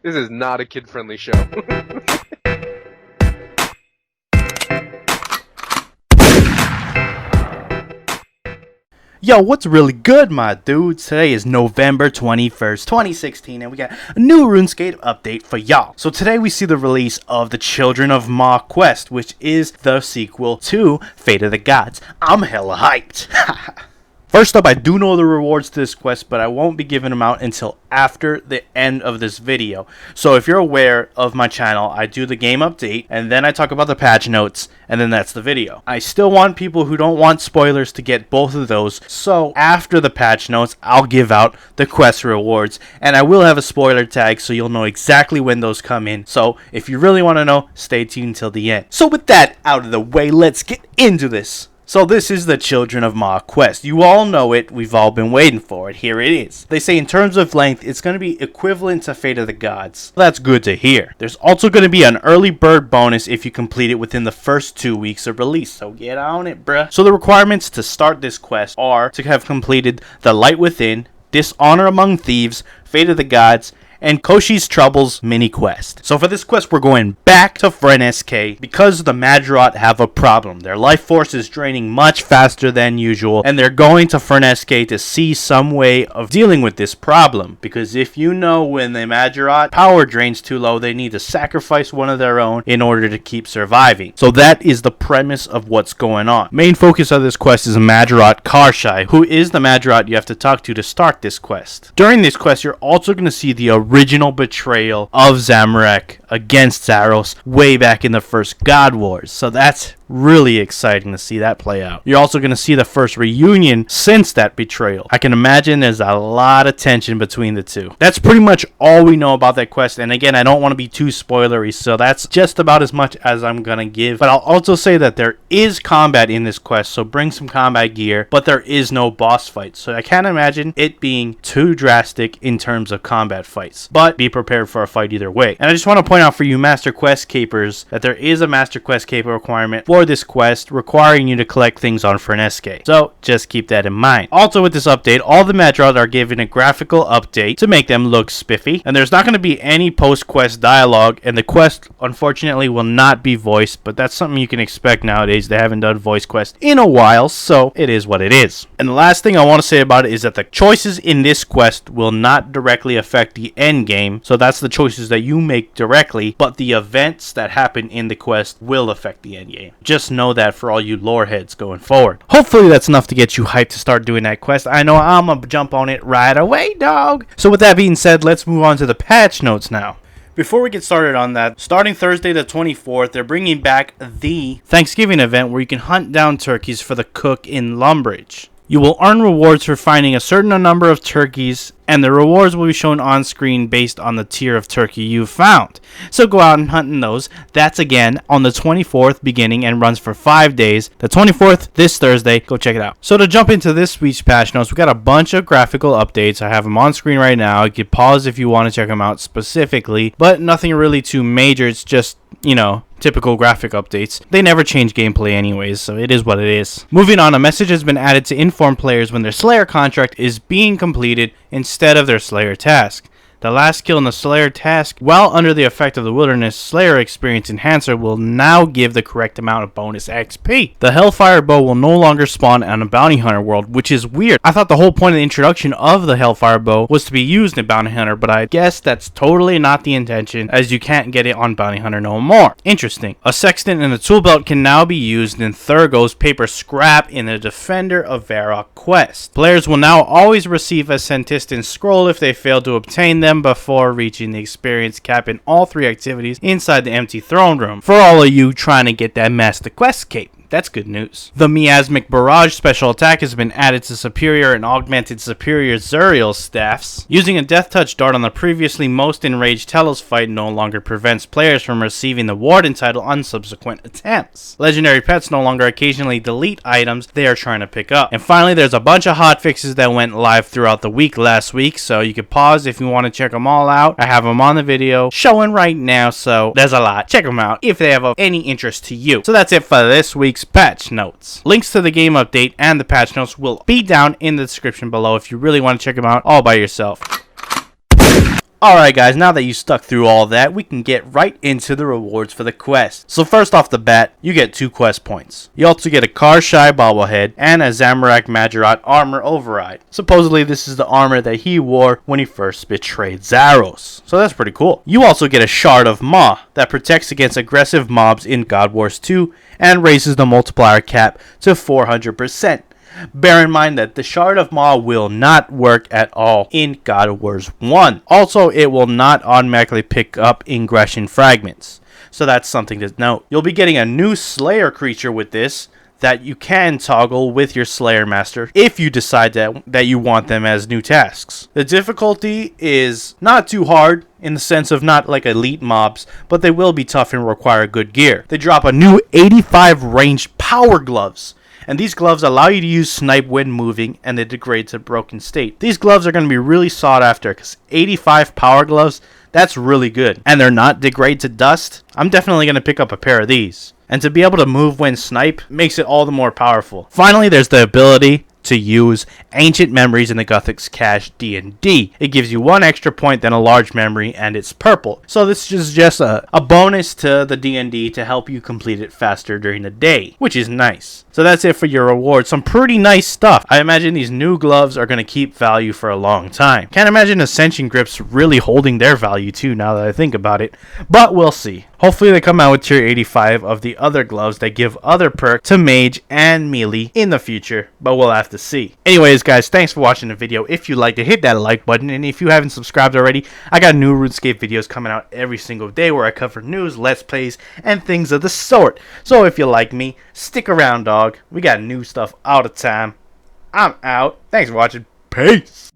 This is not a kid-friendly show. Yo, what's really good, my dudes? Today is November 21st, 2016, and we got a new RuneScape update for y'all. So today we see the release of the Children of Mah quest, which is the sequel to Fate of the Gods. I'm hella hyped. First up, I do know the rewards to this quest, but I won't be giving them out until after the end of this video. So if you're aware of my channel, I do the game update, and then I talk about the patch notes, and then that's the video. I still want people who don't want spoilers to get both of those, so after the patch notes, I'll give out the quest rewards, and I will have a spoiler tag so you'll know exactly when those come in. So if you really want to know, stay tuned till the end. So with that out of the way, let's get into this. So this is the Children of Mah quest. You all know it. We've all been waiting for it. Here it is. They say in terms of length, it's going to be equivalent to Fate of the Gods. That's good to hear. There's also going to be an early bird bonus if you complete it within the first 2 weeks of release. So get on it, bruh. So the requirements to start this quest are to have completed The Light Within, Dishonor Among Thieves, Fate of the Gods, and Koshi's Troubles mini quest. So for this quest, we're going back to FrenSK because the Mahjarrat have a problem. Their life force is draining much faster than usual, and they're going to FrenSK to see some way of dealing with this problem. Because if you know, when the Mahjarrat power drains too low, they need to sacrifice one of their own in order to keep surviving. So that is the premise of what's going on. Main focus of this quest is Mahjarrat Karshai, who is the Mahjarrat you have to talk to start this quest. During this quest, you're also going to see the original betrayal of Zamorak against Zaros way back in the first God Wars. So that's really exciting to see that play out. You're also going to see the first reunion since that betrayal. I can imagine there's a lot of tension between the two. That's pretty much all we know about that quest, and again, I don't want to be too spoilery, so that's just about as much as I'm going to give. But I'll also say that there is combat in this quest, so bring some combat gear, but there is no boss fight, so I can't imagine it being too drastic in terms of combat fights, but be prepared for a fight either way. And I just want to point out for you Master Quest capers that there is a Master Quest caper requirement for this quest, requiring you to collect things on FrenSK. So just keep that in mind. Also with this update, all the Mahjarrat are given a graphical update to make them look spiffy, and there's not going to be any post-quest dialogue, and the quest unfortunately will not be voiced, but that's something you can expect nowadays. They haven't done voice quest in a while, so it is what it is. And the last thing I want to say about it is that the choices in this quest will not directly affect the end game, so that's the choices that you make directly, but the events that happen in the quest will affect the end game. Just know that for all you lore heads going forward. Hopefully that's enough to get you hyped to start doing that quest. I know I'm gonna jump on it right away, dog. So with that being said, let's move on to the patch notes now. Before we get started on that, starting Thursday the 24th, they're bringing back the Thanksgiving event where you can hunt down turkeys for the cook in Lumbridge. You will earn rewards for finding a certain number of turkeys, and the rewards will be shown on screen based on the tier of turkey you found. So go out and hunt in those. That's again on the 24th beginning and runs for 5 days. The 24th, this Thursday. Go check it out. So to jump into this week's patch notes, we got a bunch of graphical updates. I have them on screen right now. You can pause if you want to check them out specifically, but nothing really too major. It's just, you know, typical graphic updates. They never change gameplay anyways, so it is what it is. Moving on, a message has been added to inform players when their Slayer contract is being completed instead of their Slayer task. The last kill in the Slayer task, while under the effect of the Wilderness Slayer Experience Enhancer, will now give the correct amount of bonus XP. The Hellfire Bow will no longer spawn on a Bounty Hunter world, which is weird. I thought the whole point of the introduction of the Hellfire Bow was to be used in Bounty Hunter, but I guess that's totally not the intention, as you can't get it on Bounty Hunter no more. Interesting. A Sextant and a Tool Belt can now be used in Thurgo's Paper Scrap in the Defender of Varrock quest. Players will now always receive a Sentistan Scroll if they fail to obtain them before reaching the experience cap in all 3 activities inside the empty throne room. For all of you trying to get that Master Quest cape, that's good news. The Miasmic Barrage special attack has been added to Superior and Augmented Superior Zuriel staffs. Using a Death Touch dart on the previously most enraged Telos fight no longer prevents players from receiving the Warden title on subsequent attempts. Legendary pets no longer occasionally delete items they are trying to pick up. And finally, there's a bunch of hotfixes that went live throughout the week last week, so you can pause if you want to check them all out. I have them on the video showing right now, so there's a lot. Check them out if they have of any interest to you. So that's it for this week's patch notes. Links to the game update and the patch notes will be down in the description below if you really want to check them out all by yourself. Alright guys, now that you stuck through all that, we can get right into the rewards for the quest. So first off the bat, you get 2 quest points. You also get a Car-Shy bobblehead and a Zamorak Mahjarrat armor override. Supposedly this is the armor that he wore when he first betrayed Zaros. So that's pretty cool. You also get a Shard of Mah that protects against aggressive mobs in God Wars 2 and raises the multiplier cap to 400%. Bear in mind that the Shard of Mah will not work at all in God of Wars 1. Also, it will not automatically pick up ingression fragments. So that's something to note. You'll be getting a new Slayer creature with this that you can toggle with your Slayer Master if you decide that you want them as new tasks. The difficulty is not too hard in the sense of not like elite mobs, but they will be tough and require good gear. They drop a new 85 range power gloves. And these gloves allow you to use snipe when moving, and they degrade to broken state. These gloves are going to be really sought after because 85 power gloves, that's really good. And they're not degrade to dust. I'm definitely going to pick up a pair of these. And to be able to move when snipe makes it all the more powerful. Finally, there's the ability to use Ancient Memories in the Gothic's Cache D&D. It gives you 1 extra point than a large memory, and it's purple. So this is just a bonus to the D&D to help you complete it faster during the day, which is nice. So that's it for your rewards. Some pretty nice stuff. I imagine these new gloves are going to keep value for a long time. Can't imagine Ascension grips really holding their value too now that I think about it, but we'll see. Hopefully they come out with tier 85 of the other gloves that give other perks to mage and melee in the future, but we'll have to see. Anyways guys, thanks for watching the video. If you liked it, hit that like button, and if you haven't subscribed already, I got new RuneScape videos coming out every single day where I cover news, let's plays, and things of the sort. So if you like me, stick around dog. We got new stuff all the time. I'm out. Thanks for watching. Peace.